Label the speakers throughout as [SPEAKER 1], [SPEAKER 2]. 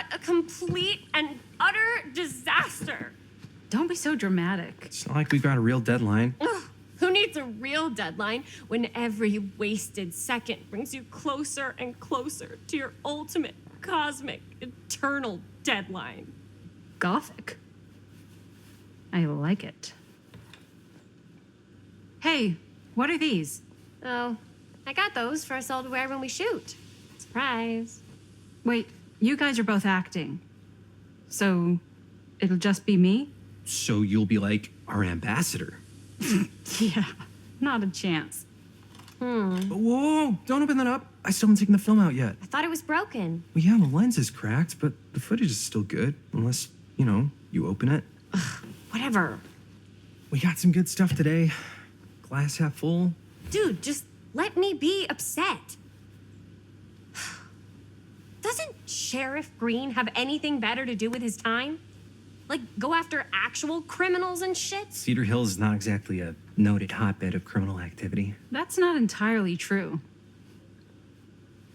[SPEAKER 1] What a complete and utter disaster.
[SPEAKER 2] Don't be so dramatic.
[SPEAKER 3] It's not like we've got a real deadline.
[SPEAKER 1] Ugh, who needs a real deadline when every wasted second brings you closer and closer to your ultimate, cosmic, eternal deadline?
[SPEAKER 2] Gothic. I like it. Hey, what are these?
[SPEAKER 1] Oh, I got those for us all to wear when we shoot. Surprise.
[SPEAKER 2] Wait, you guys are both acting. So, it'll just be me?
[SPEAKER 3] So you'll be like our ambassador.
[SPEAKER 2] Yeah, not a chance.
[SPEAKER 3] Whoa, don't open that up. I still haven't taken the film out yet.
[SPEAKER 1] I thought it was broken.
[SPEAKER 3] Well, yeah, the lens is cracked, but the footage is still good. Unless, you open it.
[SPEAKER 1] Whatever.
[SPEAKER 3] We got some good stuff today. Glass half full.
[SPEAKER 1] Dude, just let me be upset. Doesn't Sheriff Green have anything better to do with his time? Like, go after actual criminals and shit?
[SPEAKER 3] Cedar Hills is not exactly a noted hotbed of criminal activity.
[SPEAKER 2] That's not entirely true.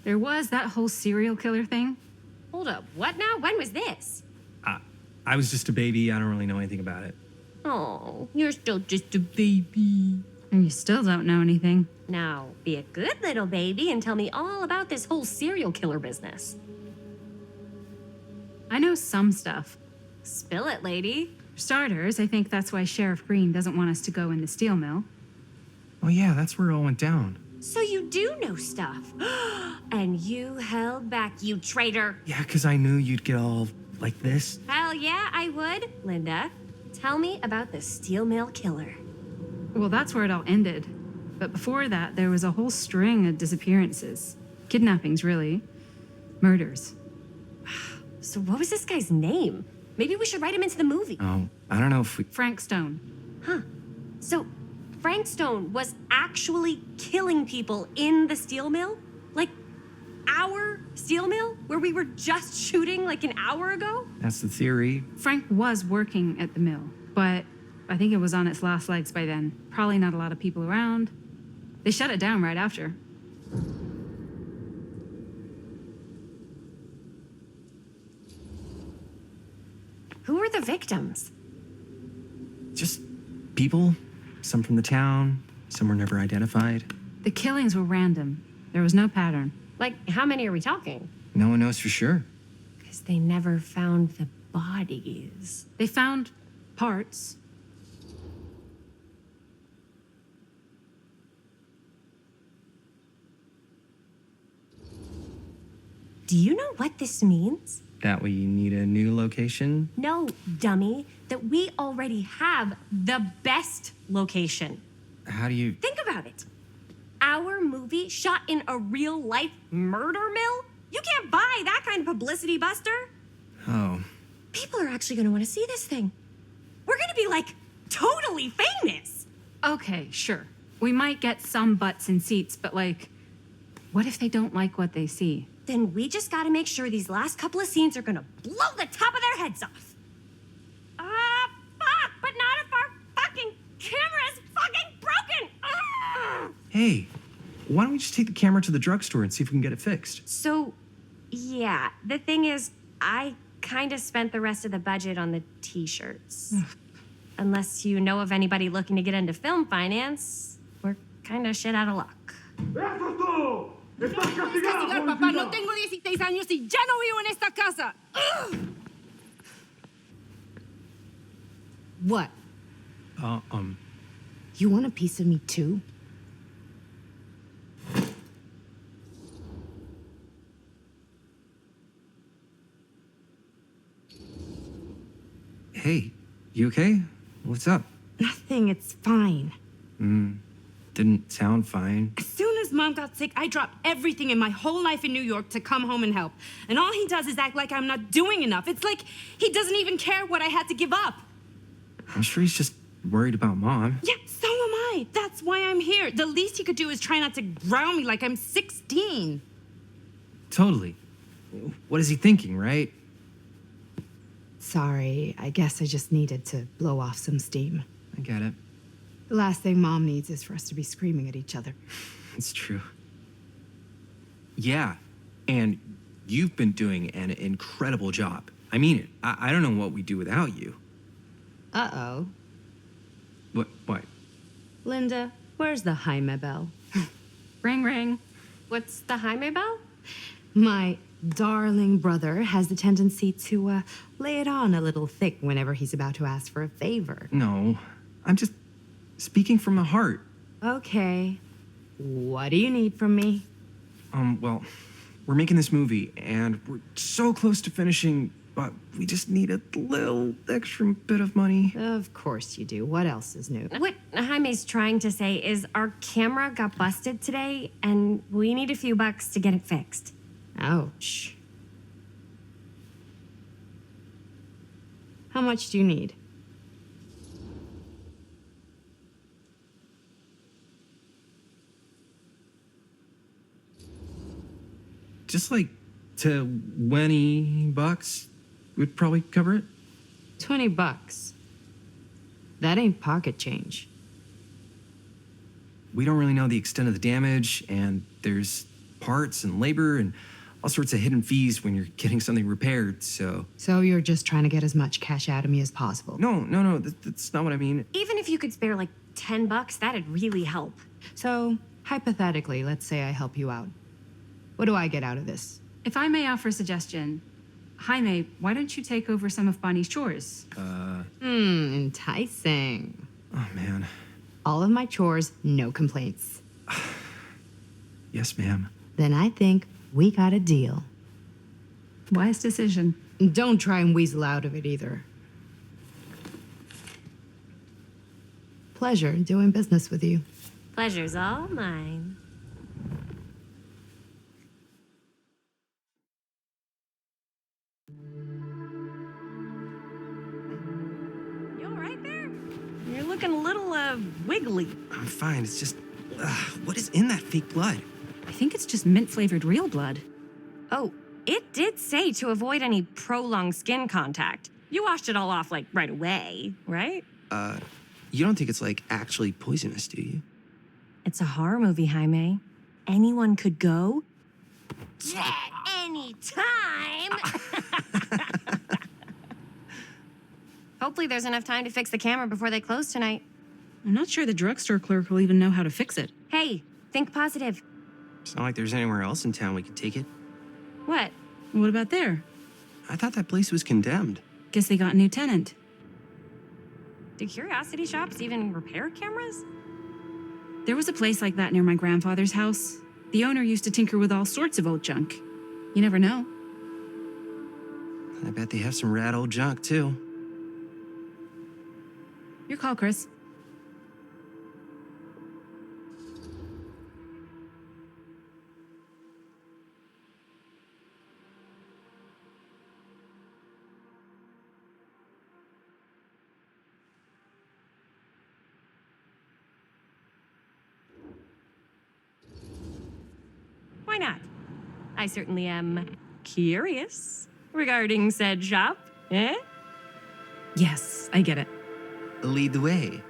[SPEAKER 2] There was that whole serial killer thing.
[SPEAKER 1] Hold up, what now? When was this?
[SPEAKER 3] I was just a baby. I don't really know anything about it.
[SPEAKER 1] Oh, you're still just a baby.
[SPEAKER 2] And you still don't know anything.
[SPEAKER 1] Now, be a good little baby and tell me all about this whole serial killer business.
[SPEAKER 2] I know some stuff.
[SPEAKER 1] Spill it, lady.
[SPEAKER 2] For starters, I think that's why Sheriff Green doesn't want us to go in the steel mill.
[SPEAKER 3] Oh, yeah, that's where it all went down.
[SPEAKER 1] So you do know stuff. And you held back, you traitor.
[SPEAKER 3] Yeah, because I knew you'd get all like this.
[SPEAKER 1] Hell yeah, I would. Linda, tell me about the steel mill killer.
[SPEAKER 2] Well, that's where it all ended. But before that, there was a whole string of disappearances. Kidnappings, really. Murders.
[SPEAKER 1] So what was this guy's name? Maybe we should write him into the movie.
[SPEAKER 3] Oh, I don't know if we...
[SPEAKER 2] Frank Stone.
[SPEAKER 1] Huh. So Frank Stone was actually killing people in the steel mill? Like our steel mill? Where we were just shooting like an hour ago?
[SPEAKER 3] That's the theory.
[SPEAKER 2] Frank was working at the mill, but I think it was on its last legs by then. Probably not a lot of people around. They shut it down right after.
[SPEAKER 1] Who were the victims?
[SPEAKER 3] Just people. Some from the town. Some were never identified.
[SPEAKER 2] The killings were random. There was no pattern.
[SPEAKER 1] Like, how many are we talking?
[SPEAKER 3] No one knows for sure.
[SPEAKER 1] Because they never found the bodies.
[SPEAKER 2] They found parts.
[SPEAKER 1] Do you know what this means?
[SPEAKER 3] That we need a new location?
[SPEAKER 1] No, dummy. That we already have the best location.
[SPEAKER 3] How do you...
[SPEAKER 1] Think about it. Our movie shot in a real-life murder mill? You can't buy that kind of publicity, Buster.
[SPEAKER 3] Oh.
[SPEAKER 1] People are actually going to want to see this thing. We're going to be, like, totally famous.
[SPEAKER 2] Okay, sure. We might get some butts in seats, but like, what if they don't like what they see?
[SPEAKER 1] Then we just got to make sure these last couple of scenes are going to blow the top of their heads off. Fuck, but not if our fucking camera's fucking broken.
[SPEAKER 3] Hey, why don't we just take the camera to the drugstore and see if we can get it fixed?
[SPEAKER 1] So, yeah, the thing is, I kind of spent the rest of the budget on the t-shirts. Unless you know of anybody looking to get into film finance, we're kind of shit out of luck.
[SPEAKER 4] ¡Estás castigado, papá! No tengo 16 años y ya no vivo en esta casa. What? You want a piece of me too?
[SPEAKER 3] Hey, you okay? What's up?
[SPEAKER 4] Nothing, it's fine.
[SPEAKER 3] Didn't sound fine.
[SPEAKER 4] As soon as Mom got sick, I dropped everything in my whole life in New York to come home and help. And all he does is act like I'm not doing enough. It's like he doesn't even care what I had to give up.
[SPEAKER 3] I'm sure he's just worried about Mom.
[SPEAKER 4] Yeah, so am I. That's why I'm here. The least he could do is try not to ground me like I'm 16.
[SPEAKER 3] Totally. What is he thinking, right?
[SPEAKER 4] Sorry, I guess I just needed to blow off some steam.
[SPEAKER 3] I get it.
[SPEAKER 4] The last thing Mom needs is for us to be screaming at each other.
[SPEAKER 3] It's true. Yeah, and you've been doing an incredible job. I mean it. I don't know what we'd do without you.
[SPEAKER 4] Uh-oh.
[SPEAKER 3] What?
[SPEAKER 4] Linda, where's the Jaime bell?
[SPEAKER 2] Ring, ring.
[SPEAKER 1] What's the Jaime bell?
[SPEAKER 4] My darling brother has the tendency to lay it on a little thick whenever he's about to ask for a favor.
[SPEAKER 3] No, I'm just speaking from the heart.
[SPEAKER 4] Okay. What do you need from me?
[SPEAKER 3] Well, we're making this movie, and we're so close to finishing, but we just need a little extra bit of money.
[SPEAKER 4] Of course you do. What else is new?
[SPEAKER 1] What Jaime's trying to say is our camera got busted today, and we need a few bucks to get it fixed.
[SPEAKER 4] Ouch. How much do you need?
[SPEAKER 3] Just like $20 would probably cover it.
[SPEAKER 4] $20. That ain't pocket change.
[SPEAKER 3] We don't really know the extent of the damage, and there's parts and labor and all sorts of hidden fees when you're getting something repaired, so...
[SPEAKER 4] So you're just trying to get as much cash out of me as possible.
[SPEAKER 3] No, that's not what I mean.
[SPEAKER 1] Even if you could spare like $10, that'd really help.
[SPEAKER 4] So, hypothetically, let's say I help you out. What do I get out of this?
[SPEAKER 2] If I may offer a suggestion, Jaime, why don't you take over some of Bonnie's chores?
[SPEAKER 4] Enticing.
[SPEAKER 3] Oh, man.
[SPEAKER 4] All of my chores, no complaints.
[SPEAKER 3] Yes, ma'am.
[SPEAKER 4] Then I think we got a deal.
[SPEAKER 2] Wise decision.
[SPEAKER 4] Don't try and weasel out of it either. Pleasure doing business with you.
[SPEAKER 1] Pleasure's all mine. You all right there? You're looking a little, wiggly.
[SPEAKER 3] I'm fine. It's just... what is in that fake blood?
[SPEAKER 2] I think it's just mint-flavored real blood.
[SPEAKER 1] Oh, it did say to avoid any prolonged skin contact. You washed it all off, like, right away, right?
[SPEAKER 3] You don't think it's, like, actually poisonous, do you?
[SPEAKER 1] It's a horror movie, Jaime. Anyone could go. Yeah, anytime! Hopefully there's enough time to fix the camera before they close tonight.
[SPEAKER 2] I'm not sure the drugstore clerk will even know how to fix it.
[SPEAKER 1] Hey, think positive.
[SPEAKER 3] It's not like there's anywhere else in town we could take it.
[SPEAKER 1] What?
[SPEAKER 2] What about there?
[SPEAKER 3] I thought that place was condemned.
[SPEAKER 2] Guess they got a new tenant.
[SPEAKER 1] Do curiosity shops even repair cameras?
[SPEAKER 2] There was a place like that near my grandfather's house. The owner used to tinker with all sorts of old junk. You never know.
[SPEAKER 3] I bet they have some rad old junk, too.
[SPEAKER 2] Your call, Chris.
[SPEAKER 1] Why not? I certainly am curious regarding said shop, eh?
[SPEAKER 2] Yes, I get it.
[SPEAKER 3] Lead the way.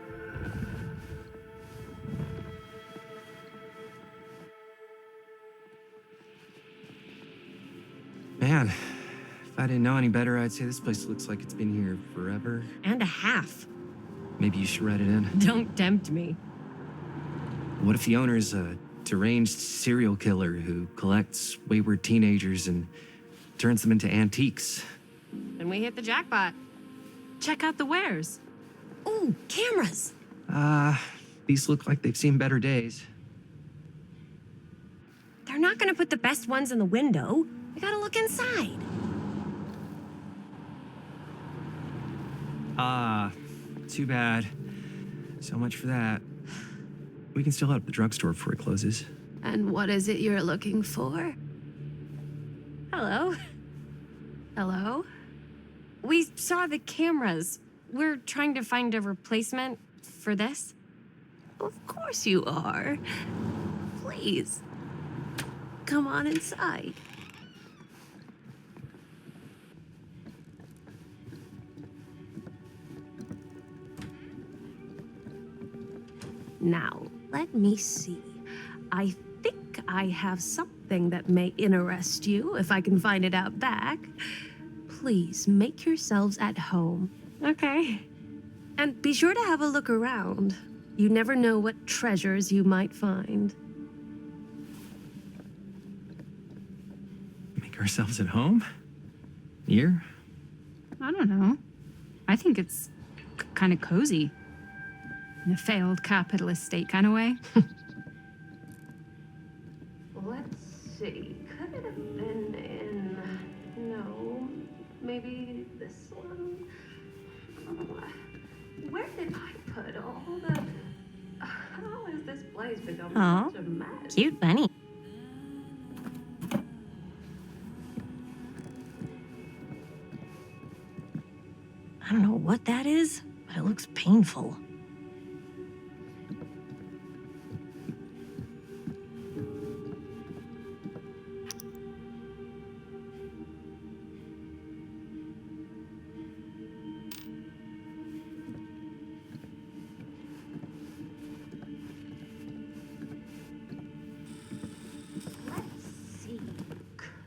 [SPEAKER 3] Man, if I didn't know any better, I'd say this place looks like it's been here forever.
[SPEAKER 1] And a half.
[SPEAKER 3] Maybe you should write it in.
[SPEAKER 1] Don't tempt me.
[SPEAKER 3] What if the owner's a deranged serial killer who collects wayward teenagers and turns them into antiques?
[SPEAKER 1] Then we hit the jackpot.
[SPEAKER 2] Check out the wares.
[SPEAKER 1] Ooh, cameras.
[SPEAKER 3] These look like they've seen better days.
[SPEAKER 1] They're not gonna put the best ones in the window. We gotta look inside.
[SPEAKER 3] Too bad. So much for that. We can still head up the drugstore before it closes.
[SPEAKER 5] And what is it you're looking for?
[SPEAKER 1] Hello.
[SPEAKER 5] Hello?
[SPEAKER 1] We saw the cameras. We're trying to find a replacement for this.
[SPEAKER 5] Of course you are. Please, come on inside. Now, let me see. I think I have something something that may interest you if I can find it out back. Please make yourselves at home.
[SPEAKER 1] Okay.
[SPEAKER 5] And be sure to have a look around. You never know what treasures you might find.
[SPEAKER 3] Make ourselves at home? Here?
[SPEAKER 2] I don't know. I think it's kind of cozy. In a failed capitalist state kind of way.
[SPEAKER 5] Let's see. Could it have been in... No. Maybe this one? Where did I put all the... How has this place become
[SPEAKER 1] Aw,
[SPEAKER 5] such a mess?
[SPEAKER 1] Cute bunny.
[SPEAKER 6] I don't know what that is, but it looks painful.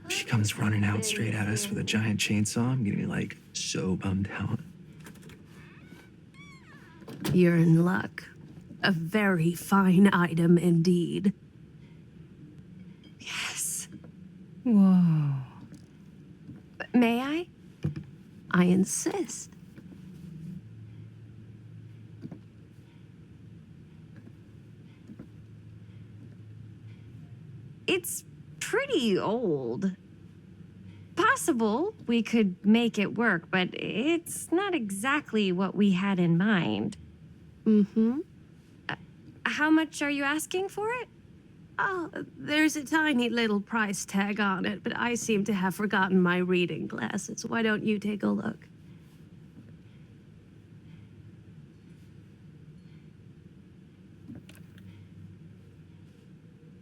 [SPEAKER 3] She comes running out straight at us with a giant chainsaw. I'm gonna be like so bummed out.
[SPEAKER 5] You're in luck. A very fine item indeed.
[SPEAKER 1] Yes.
[SPEAKER 2] Whoa.
[SPEAKER 1] May I?
[SPEAKER 5] I insist.
[SPEAKER 1] It's pretty old. Possible we could make it work, but it's not exactly what we had in mind.
[SPEAKER 5] Mm-hmm.
[SPEAKER 1] How much are you asking for it?
[SPEAKER 5] Oh, there's a tiny little price tag on it, but I seem to have forgotten my reading glasses. Why don't you take a look?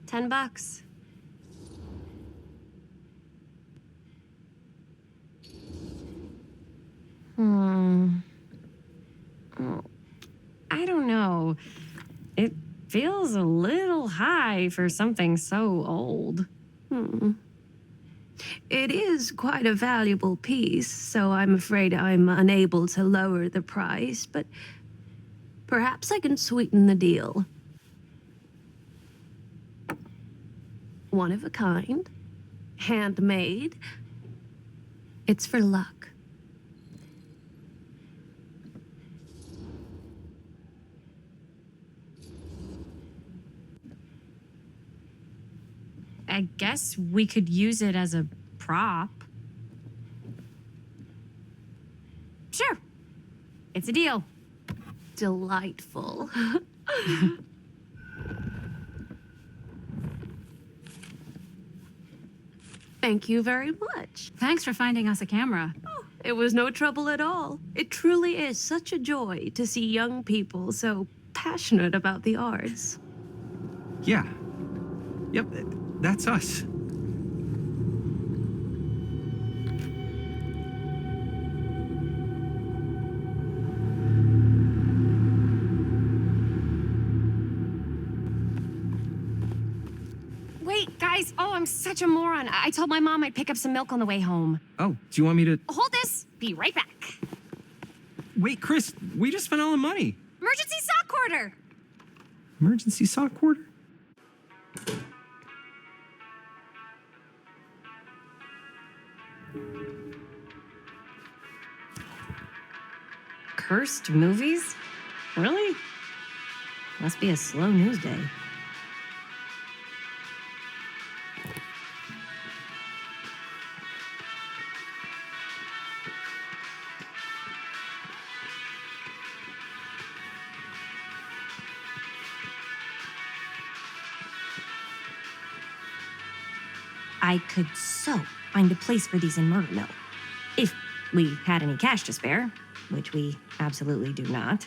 [SPEAKER 1] $10. Oh, I don't know. It feels a little high for something so old.
[SPEAKER 5] It is quite a valuable piece, so I'm afraid I'm unable to lower the price, but perhaps I can sweeten the deal. One of a kind, handmade. It's for luck.
[SPEAKER 1] I guess we could use it as a prop. Sure. It's a deal.
[SPEAKER 5] Delightful. Thank you very much.
[SPEAKER 2] Thanks for finding us a camera.
[SPEAKER 5] It was no trouble at all. It truly is such a joy to see young people so passionate about the arts.
[SPEAKER 3] Yeah. Yep, that's us.
[SPEAKER 1] Wait, guys. Oh, I'm such a moron. I told my mom I'd pick up some milk on the way home.
[SPEAKER 3] Oh, do you want me to...
[SPEAKER 1] Hold this. Be right back.
[SPEAKER 3] Wait, Chris, we just spent all the money.
[SPEAKER 1] Emergency sock quarter.
[SPEAKER 3] Emergency sock quarter?
[SPEAKER 1] Cursed movies? Really? Must be a slow news day. I could so find a place for these in Murder Mill. If we had any cash to spare, which we absolutely do not.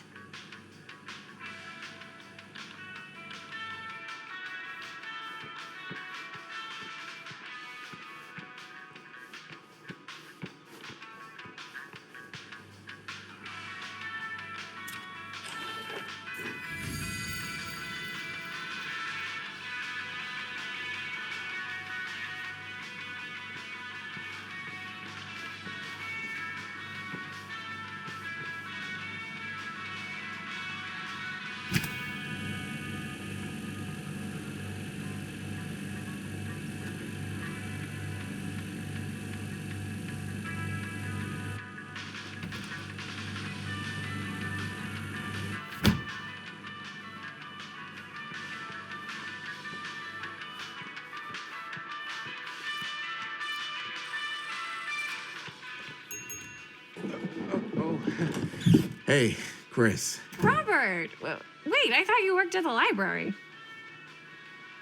[SPEAKER 7] Hey, Chris.
[SPEAKER 1] Robert! Wait, I thought you worked at the library.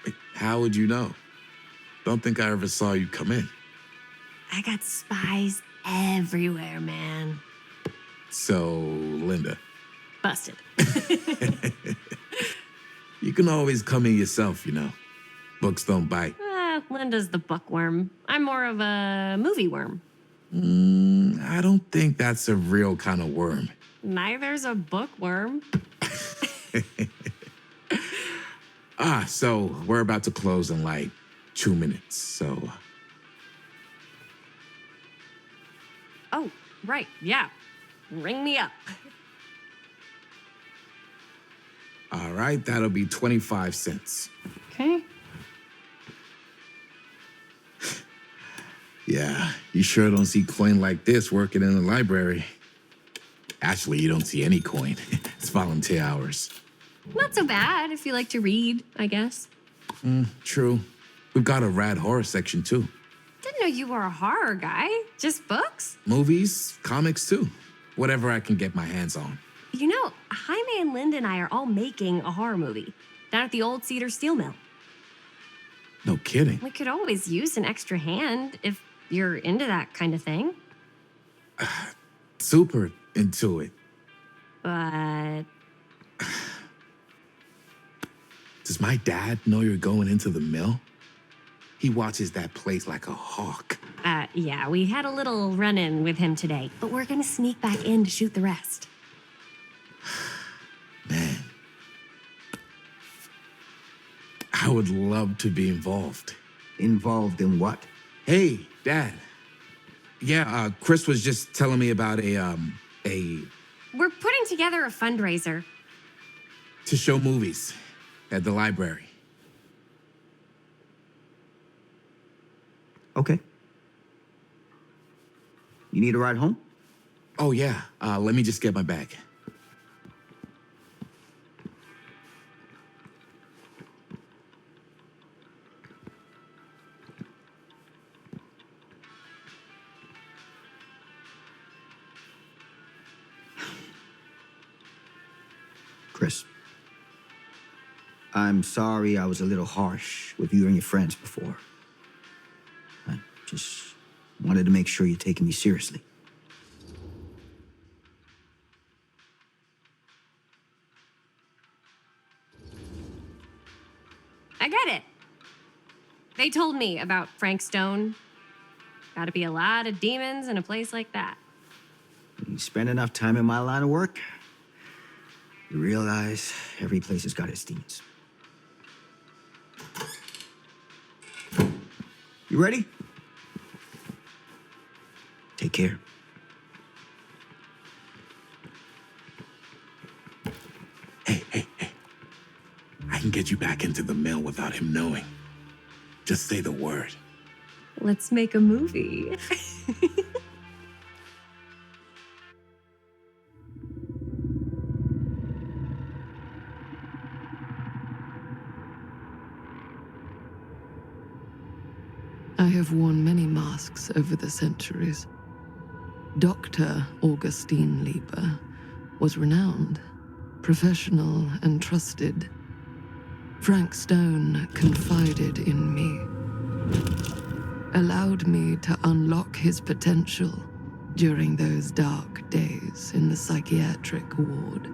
[SPEAKER 7] Wait, how would you know? Don't think I ever saw you come in.
[SPEAKER 1] I got spies everywhere, man.
[SPEAKER 7] So, Linda,
[SPEAKER 1] Busted.
[SPEAKER 7] you can always come in yourself, you know. Books don't bite.
[SPEAKER 1] Linda's the bookworm. I'm more of a movie worm.
[SPEAKER 7] I don't think that's a real kind of worm.
[SPEAKER 1] Neither's a bookworm.
[SPEAKER 7] So we're about to close in like 2 minutes, so...
[SPEAKER 1] Oh, right, yeah. Ring me up.
[SPEAKER 7] All right, that'll be 25 cents.
[SPEAKER 1] Okay.
[SPEAKER 7] Yeah, you sure don't see coin like this working in the library. Actually, you don't see any coin. It's volunteer hours.
[SPEAKER 1] Not so bad if you like to read, I guess.
[SPEAKER 7] True. We've got a rad horror section, too.
[SPEAKER 1] Didn't know you were a horror guy. Just books?
[SPEAKER 7] Movies, comics, too. Whatever I can get my hands on.
[SPEAKER 1] You know, Jaime and Linda and I are all making a horror movie down at the old Cedar Steel Mill.
[SPEAKER 7] No kidding.
[SPEAKER 1] We could always use an extra hand if you're into that kind of thing.
[SPEAKER 7] Super into it.
[SPEAKER 1] But
[SPEAKER 7] Does my dad know you're going into the mill? He watches that place like a hawk.
[SPEAKER 1] yeah, we had a little run-in with him today, but we're gonna sneak back in to shoot the rest.
[SPEAKER 7] Man. I would love to be involved.
[SPEAKER 8] Involved in what?
[SPEAKER 7] Hey, Dad. Yeah, Chris was just telling me about a
[SPEAKER 1] We're putting together a fundraiser.
[SPEAKER 7] to show movies at the library.
[SPEAKER 8] Okay. You need a ride home?
[SPEAKER 7] Oh, yeah. Let me just get my bag.
[SPEAKER 8] Chris, I'm sorry I was a little harsh with you and your friends before. I just wanted to make sure you're taking me seriously.
[SPEAKER 1] I get it. They told me about Frank Stone. Gotta be a lot of demons in a place like that.
[SPEAKER 8] When you spend enough time in my line of work, you realize every place has got its demons. You ready? Take care.
[SPEAKER 7] Hey. I can get you back into the mill without him knowing. Just say the word.
[SPEAKER 1] Let's make a movie.
[SPEAKER 9] I have worn many masks over the centuries. Dr. Augustine Lieber was renowned, professional, and trusted. Frank Stone confided in me, allowed me to unlock his potential during those dark days in the psychiatric ward.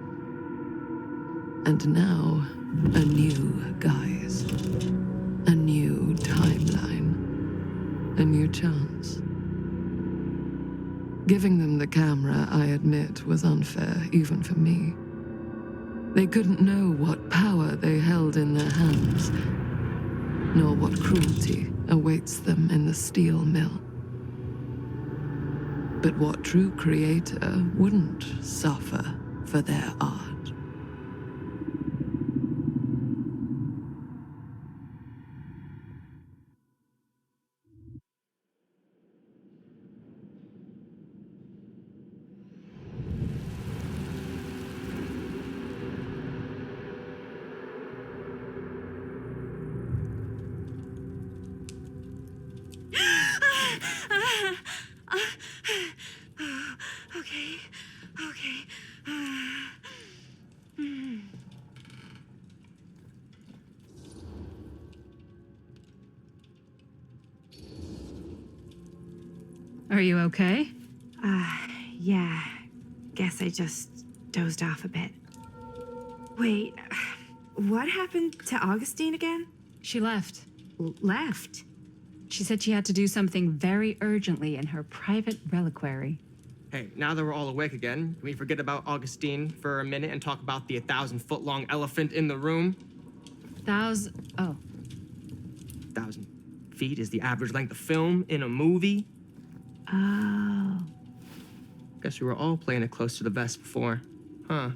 [SPEAKER 9] And now, a new guise, a new timeline, a new chance. Giving them the camera, I admit, was unfair even for me. They couldn't know what power they held in their hands, nor what cruelty awaits them in the steel mill. But what true creator wouldn't suffer for their art?
[SPEAKER 4] Okay.
[SPEAKER 2] Are you okay?
[SPEAKER 4] Yeah. Guess I just dozed off a bit. Wait, what happened to Augustine again?
[SPEAKER 2] She left.
[SPEAKER 4] Left?
[SPEAKER 2] She said she had to do something very urgently in her private reliquary.
[SPEAKER 10] Hey, now that we're all awake again, can we forget about Augustine for a minute and talk about the 1,000-foot-long elephant in the room? 1,000 feet is the average length of film in a movie.
[SPEAKER 4] Oh.
[SPEAKER 10] Guess we were all playing it close to the vest before, huh?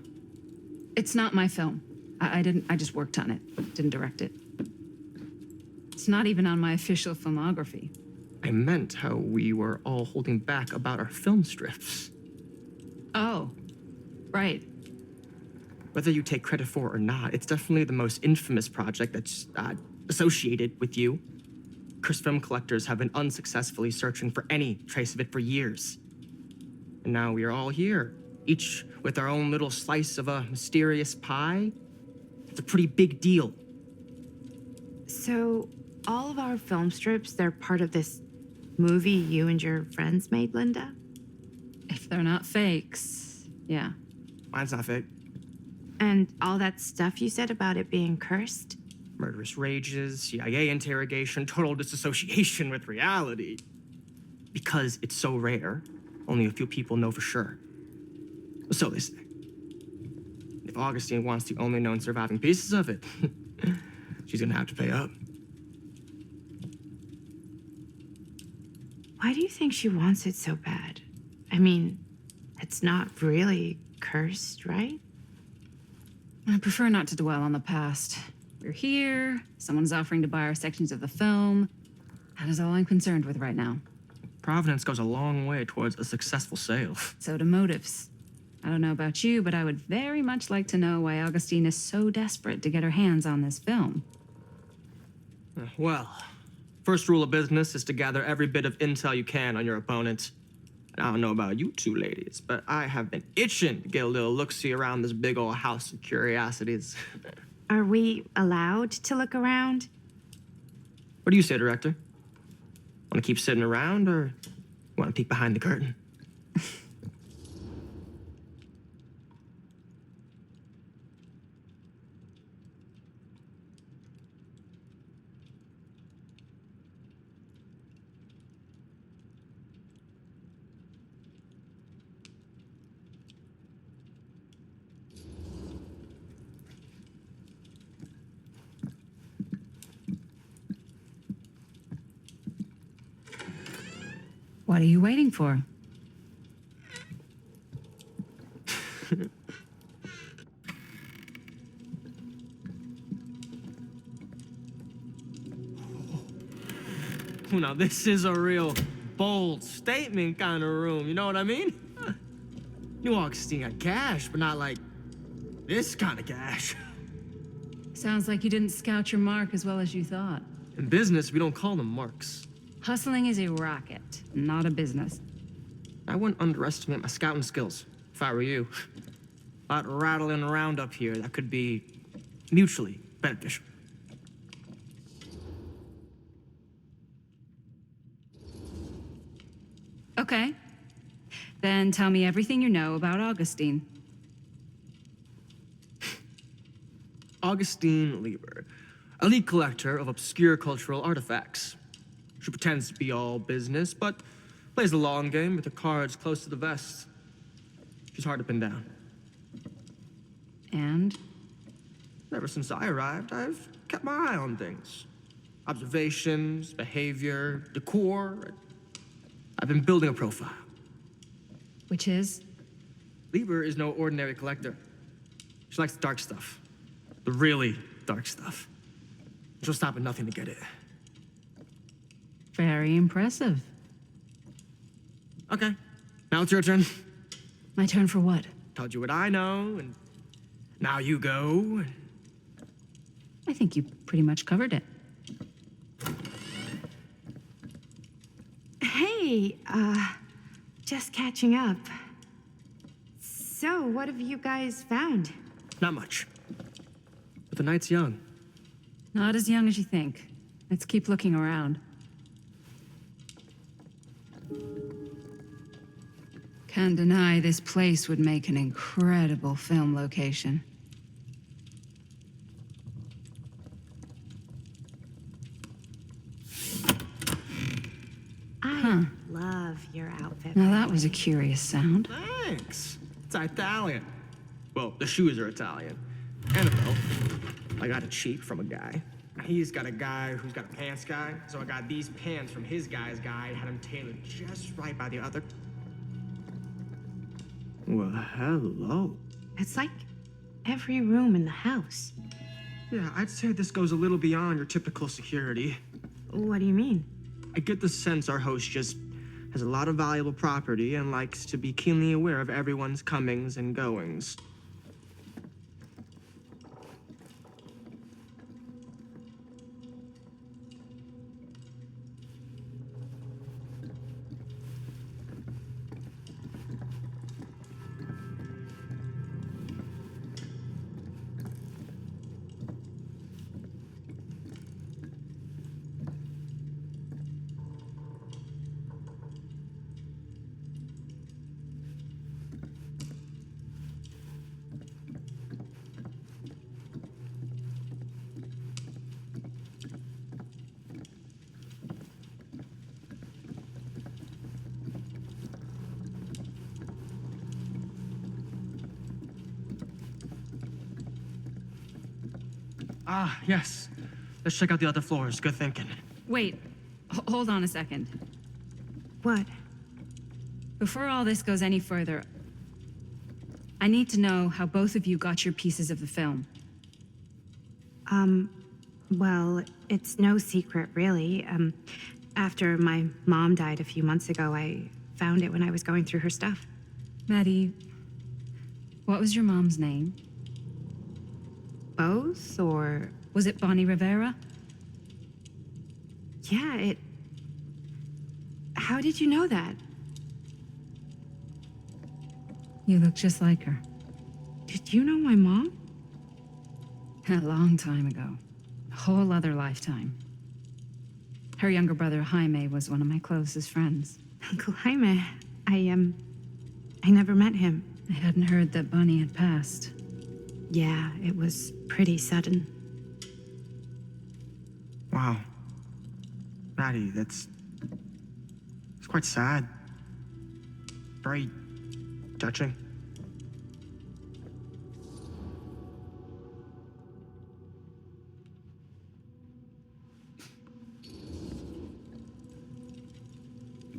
[SPEAKER 2] It's not my film. I just worked on it, didn't direct it. It's not even on my official filmography.
[SPEAKER 10] I meant how we were all holding back about our film strips.
[SPEAKER 2] Oh, right.
[SPEAKER 10] Whether you take credit for it or not, it's definitely the most infamous project that's associated with you. Cursed film collectors have been unsuccessfully searching for any trace of it for years. And now we are all here, each with our own little slice of a mysterious pie. It's a pretty big deal.
[SPEAKER 4] So, all of our film strips, they're part of this movie you and your friends made, Linda?
[SPEAKER 2] If they're not fakes, yeah.
[SPEAKER 10] Mine's not fake.
[SPEAKER 4] And all that stuff you said about it being cursed?
[SPEAKER 10] Murderous rages, CIA interrogation, total disassociation with reality. Because it's so rare, only a few people know for sure. So they say. If Augustine wants the only known surviving pieces of it, she's gonna have to pay up.
[SPEAKER 4] Why do you think she wants it so bad? I mean, it's not really cursed, right?
[SPEAKER 2] I prefer not to dwell on the past. We're here, someone's offering to buy our sections of the film. That is all I'm concerned with right now.
[SPEAKER 10] Providence goes a long way towards a successful sale.
[SPEAKER 2] So do motives. I don't know about you, but I would very much like to know why Augustine is so desperate to get her hands on this film.
[SPEAKER 10] Well, first rule of business is to gather every bit of intel you can on your opponent. And I don't know about you two ladies, but I have been itching to get a little look-see around this big old house of curiosities.
[SPEAKER 4] Are we allowed to look around?
[SPEAKER 10] What do you say, director? Want to keep sitting around, or want to peek behind the curtain?
[SPEAKER 2] What are you waiting for?
[SPEAKER 10] Now, this is a real bold statement kind of room, you know what I mean? New Augustine got cash, but not like this kind of cash.
[SPEAKER 2] Sounds like you didn't scout your mark as well as you thought.
[SPEAKER 10] In business, we don't call them marks.
[SPEAKER 2] Hustling is a racket, not a business.
[SPEAKER 10] I wouldn't underestimate my scouting skills, if I were you. A lot rattling around up here that could be mutually beneficial.
[SPEAKER 2] Okay. Then tell me everything you know about Augustine.
[SPEAKER 10] Augustine Lieber, elite collector of obscure cultural artifacts. She pretends to be all business, but plays the long game with her cards close to the vest. She's hard to pin down.
[SPEAKER 2] And?
[SPEAKER 10] Ever since I arrived, I've kept my eye on things. Observations, behavior, decor. I've been building a profile.
[SPEAKER 2] Which is?
[SPEAKER 10] Lieber is no ordinary collector. She likes the dark stuff. The really dark stuff. She'll stop at nothing to get it.
[SPEAKER 2] Very impressive.
[SPEAKER 10] Okay, now it's your turn.
[SPEAKER 2] My turn for what?
[SPEAKER 10] Told you what I know, and now you go.
[SPEAKER 2] I think you pretty much covered it.
[SPEAKER 4] Hey, just catching up. So, what have you guys found?
[SPEAKER 10] Not much. But the night's young.
[SPEAKER 2] Not as young as you think. Let's keep looking around. Can't deny this place would make an incredible film location.
[SPEAKER 4] I love your outfit.
[SPEAKER 2] Now that was a curious sound.
[SPEAKER 10] Thanks. It's Italian. Well, the shoes are Italian. And a belt. I got it cheap from a guy. He's got a guy who's got a pants guy, so I got these pants from his guy's guy, had them tailored just right by the other. Well, hello.
[SPEAKER 4] It's like every room in the house.
[SPEAKER 10] Yeah, I'd say this goes a little beyond your typical security.
[SPEAKER 4] What do you mean?
[SPEAKER 10] I get the sense our host just has a lot of valuable property and likes to be keenly aware of everyone's comings and goings. Ah, yes. Let's check out the other floors. Good thinking.
[SPEAKER 2] Wait, hold on a second.
[SPEAKER 4] What?
[SPEAKER 2] Before all this goes any further, I need to know how both of you got your pieces of the film.
[SPEAKER 4] Well, it's no secret, really. After my mom died a few months ago, I found it when I was going through her stuff.
[SPEAKER 2] Maddie, what was your mom's name?
[SPEAKER 4] Both, or...
[SPEAKER 2] Was it Bonnie Rivera?
[SPEAKER 4] Yeah, How did you know that?
[SPEAKER 2] You look just like her.
[SPEAKER 4] Did you know my mom?
[SPEAKER 2] A long time ago. A whole other lifetime. Her younger brother, Jaime, was one of my closest friends.
[SPEAKER 4] Uncle Jaime. I never met him.
[SPEAKER 2] I hadn't heard that Bonnie had passed.
[SPEAKER 4] Yeah, it was pretty sudden.
[SPEAKER 10] Wow. Maddie, it's quite sad. Very touching.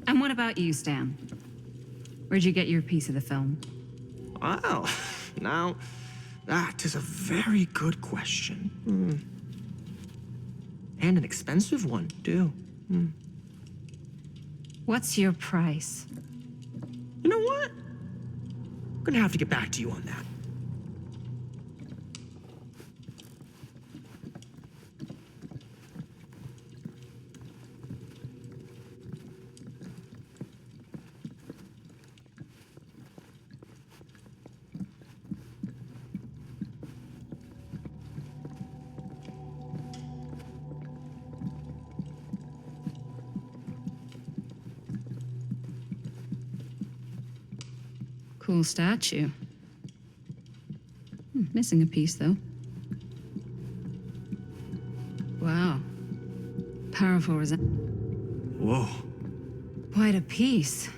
[SPEAKER 2] And what about you, Stan? Where'd you get your piece of the film?
[SPEAKER 10] Well, now, that is a very good question. And an expensive one, too.
[SPEAKER 2] What's your price?
[SPEAKER 10] You know what? I'm gonna have to get back to you on that.
[SPEAKER 2] Cool statue. Missing a piece, though. Wow. Powerful
[SPEAKER 10] Whoa.
[SPEAKER 2] Quite a piece.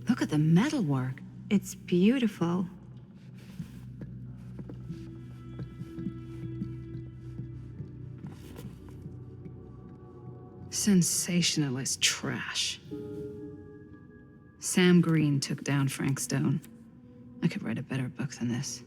[SPEAKER 2] Look at the metalwork.
[SPEAKER 4] It's beautiful.
[SPEAKER 2] Sensationalist trash. Sam Green took down Frank Stone. I could write a better book than this.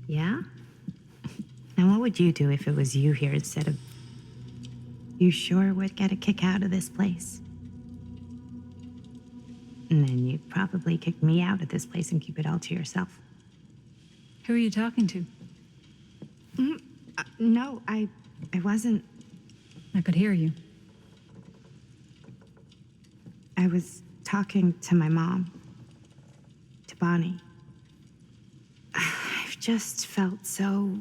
[SPEAKER 4] Yeah? Now, what would you do if it was you here instead of... You sure would get a kick out of this place. And then you'd probably kick me out of this place and keep it all to yourself.
[SPEAKER 2] Who are you talking to?
[SPEAKER 4] No, I wasn't.
[SPEAKER 2] I could hear you.
[SPEAKER 4] I was talking to my mom, to Bonnie. I've just felt so,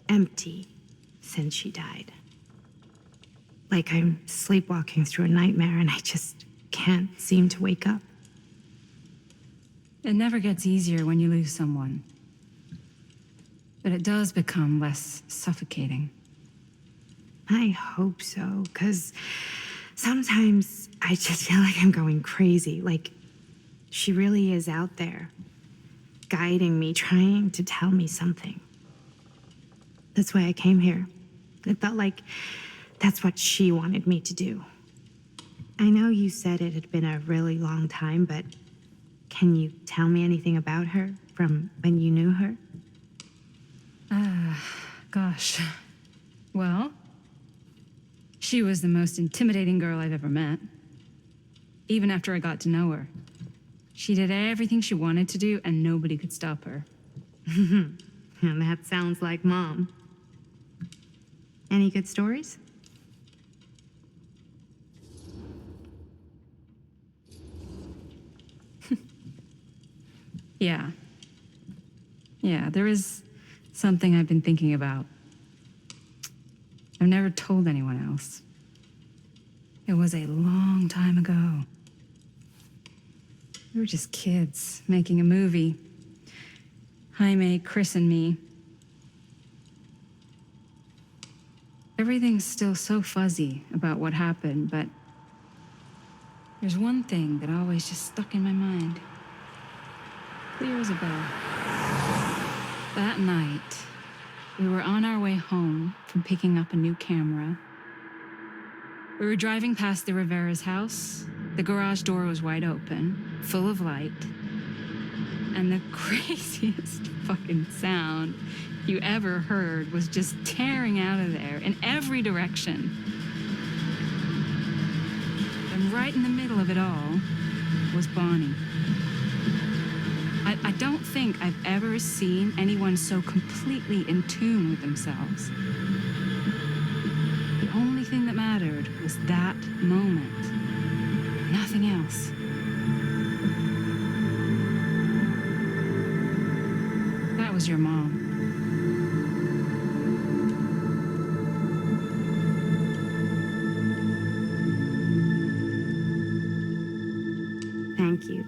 [SPEAKER 4] empty since she died. Like I'm sleepwalking through a nightmare and I just can't seem to wake up.
[SPEAKER 2] It never gets easier when you lose someone. But it does become less suffocating.
[SPEAKER 4] I hope so, because sometimes I just feel like I'm going crazy. Like she really is out there, guiding me, trying to tell me something. That's why I came here. It felt like that's what she wanted me to do. I know you said it had been a really long time, but can you tell me anything about her from when you knew her?
[SPEAKER 2] Gosh. Well, she was the most intimidating girl I've ever met. Even after I got to know her. She did everything she wanted to do, and nobody could stop her.
[SPEAKER 4] And that sounds like Mom. Any good stories?
[SPEAKER 2] Yeah. Yeah, there is something I've been thinking about. I've never told anyone else. It was a long time ago. We were just kids making a movie. Jaime, Chris, and me. Everything's still so fuzzy about what happened, but there's one thing that always just stuck in my mind. Clear as a bell. That night, we were on our way home from picking up a new camera. We were driving past the Rivera's house. The garage door was wide open, full of light. And the craziest fucking sound you ever heard was just tearing out of there in every direction. And right in the middle of it all was Bonnie. I don't think I've ever seen anyone so completely in tune with themselves. The only thing that mattered was that moment. Nothing else. That was your mom.
[SPEAKER 4] Thank you.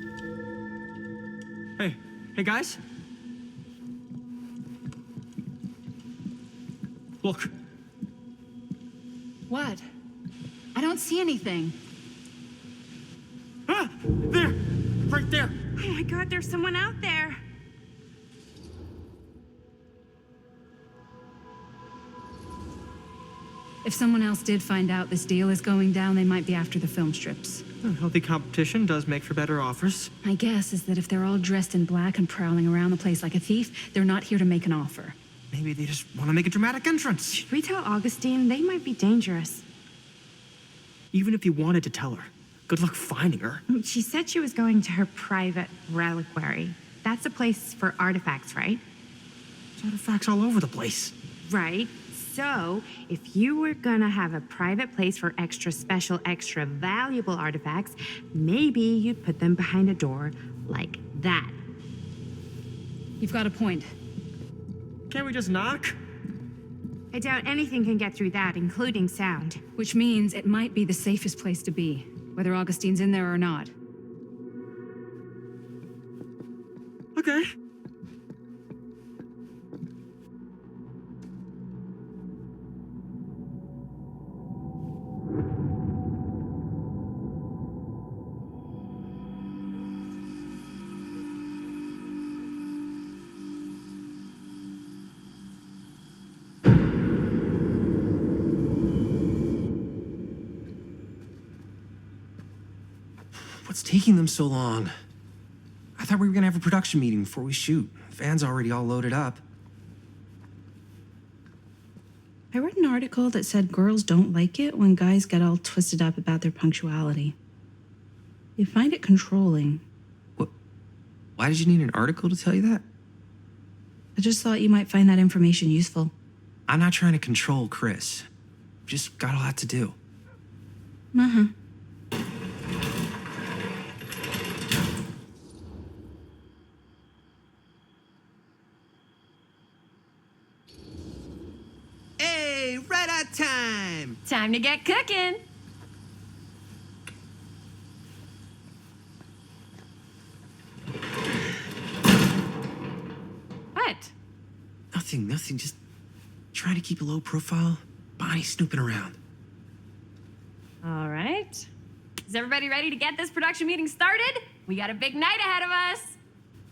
[SPEAKER 10] Hey guys. Look.
[SPEAKER 2] What? I don't see anything.
[SPEAKER 10] Ah! There! Right there!
[SPEAKER 4] Oh my God, there's someone out there.
[SPEAKER 2] If someone else did find out this deal is going down, they might be after the film strips.
[SPEAKER 10] Healthy competition does make for better offers.
[SPEAKER 2] My guess is that if they're all dressed in black and prowling around the place like a thief, they're not here to make an offer.
[SPEAKER 10] Maybe they just want to make a dramatic entrance.
[SPEAKER 4] Should we tell Augustine? They might be dangerous.
[SPEAKER 10] Even if you wanted to tell her, good luck finding her.
[SPEAKER 4] She said she was going to her private reliquary. That's a place for artifacts, right?
[SPEAKER 10] There's artifacts all over the place.
[SPEAKER 4] Right. So, if you were gonna have a private place for extra special, extra valuable artifacts, maybe you'd put them behind a door like that.
[SPEAKER 2] You've got a point.
[SPEAKER 10] Can't we just knock?
[SPEAKER 4] I doubt anything can get through that, including sound.
[SPEAKER 2] Which means it might be the safest place to be, whether Augustine's in there or not.
[SPEAKER 10] Okay.
[SPEAKER 3] What's taking them so long? I thought we were gonna have a production meeting before we shoot. Van's already all loaded up.
[SPEAKER 11] I read an article that said girls don't like it when guys get all twisted up about their punctuality. They find it controlling.
[SPEAKER 3] What? Why did you need an article to tell you that?
[SPEAKER 11] I just thought you might find that information useful.
[SPEAKER 3] I'm not trying to control Chris. Just got a lot to do.
[SPEAKER 11] Uh-huh.
[SPEAKER 3] Hey, right on time!
[SPEAKER 1] Time to get cooking. What?
[SPEAKER 3] Nothing. Just trying to keep a low profile. Bonnie snooping around.
[SPEAKER 1] All right. Is everybody ready to get this production meeting started? We got a big night ahead of us.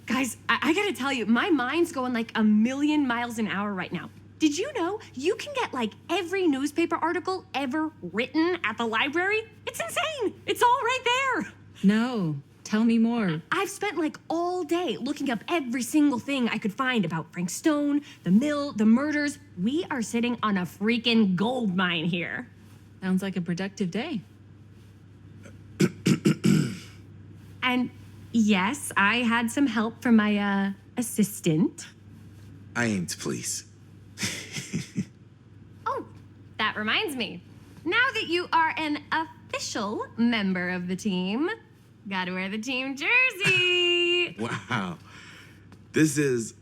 [SPEAKER 1] Guys, I gotta tell you, my mind's going like a million miles an hour right now. Did you know you can get like every newspaper article ever written at the library? It's insane. It's all right there.
[SPEAKER 2] No, tell me more.
[SPEAKER 1] I've spent like all day looking up every single thing I could find about Frank Stone, the mill, the murders. We are sitting on a freaking gold mine here.
[SPEAKER 2] Sounds like a productive day.
[SPEAKER 1] And yes, I had some help from my assistant.
[SPEAKER 7] I aim to please.
[SPEAKER 1] Oh, that reminds me. Now that you are an official member of the team, gotta wear the team jersey.
[SPEAKER 7] Wow. This is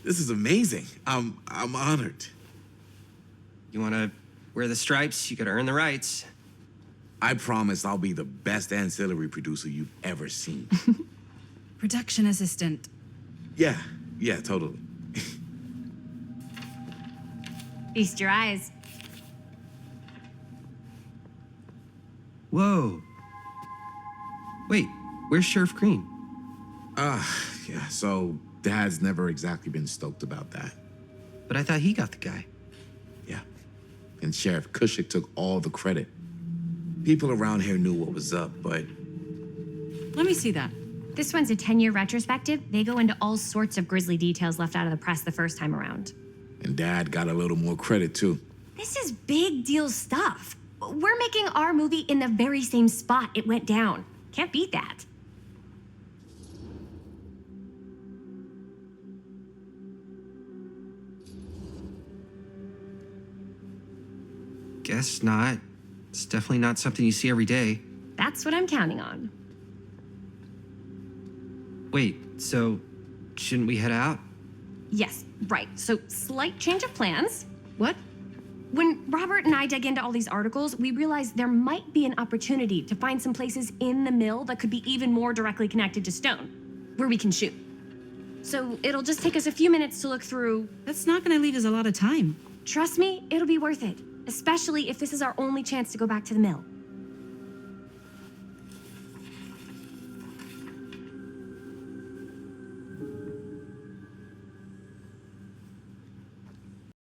[SPEAKER 7] this is amazing. I'm honored.
[SPEAKER 3] You wanna wear the stripes? You gotta earn the rights.
[SPEAKER 7] I promise I'll be the best ancillary producer you've ever seen.
[SPEAKER 2] Production assistant.
[SPEAKER 7] Yeah, totally.
[SPEAKER 1] Feast your eyes.
[SPEAKER 3] Whoa. Wait, where's Sheriff Green?
[SPEAKER 7] Yeah, so Dad's never exactly been stoked about that.
[SPEAKER 3] But I thought he got the guy.
[SPEAKER 7] Yeah. And Sheriff Cushik took all the credit. People around here knew what was up, but
[SPEAKER 2] Let me see that.
[SPEAKER 1] This one's a 10-year retrospective. They go into all sorts of grisly details left out of the press the first time around.
[SPEAKER 7] and Dad got a little more credit too.
[SPEAKER 1] This is big deal stuff. We're making our movie in the very same spot it went down. Can't beat that.
[SPEAKER 3] Guess not. It's definitely not something you see every day.
[SPEAKER 1] That's what I'm counting on.
[SPEAKER 3] Wait, so shouldn't we head out?
[SPEAKER 1] Yes, right. So, slight change of plans.
[SPEAKER 2] What?
[SPEAKER 1] When Robert and I dug into all these articles, we realized there might be an opportunity to find some places in the mill that could be even more directly connected to Stone, where we can shoot. So, it'll just take us a few minutes to look through.
[SPEAKER 11] That's not going to leave us a lot of time.
[SPEAKER 1] Trust me, it'll be worth it, especially if this is our only chance to go back to the mill.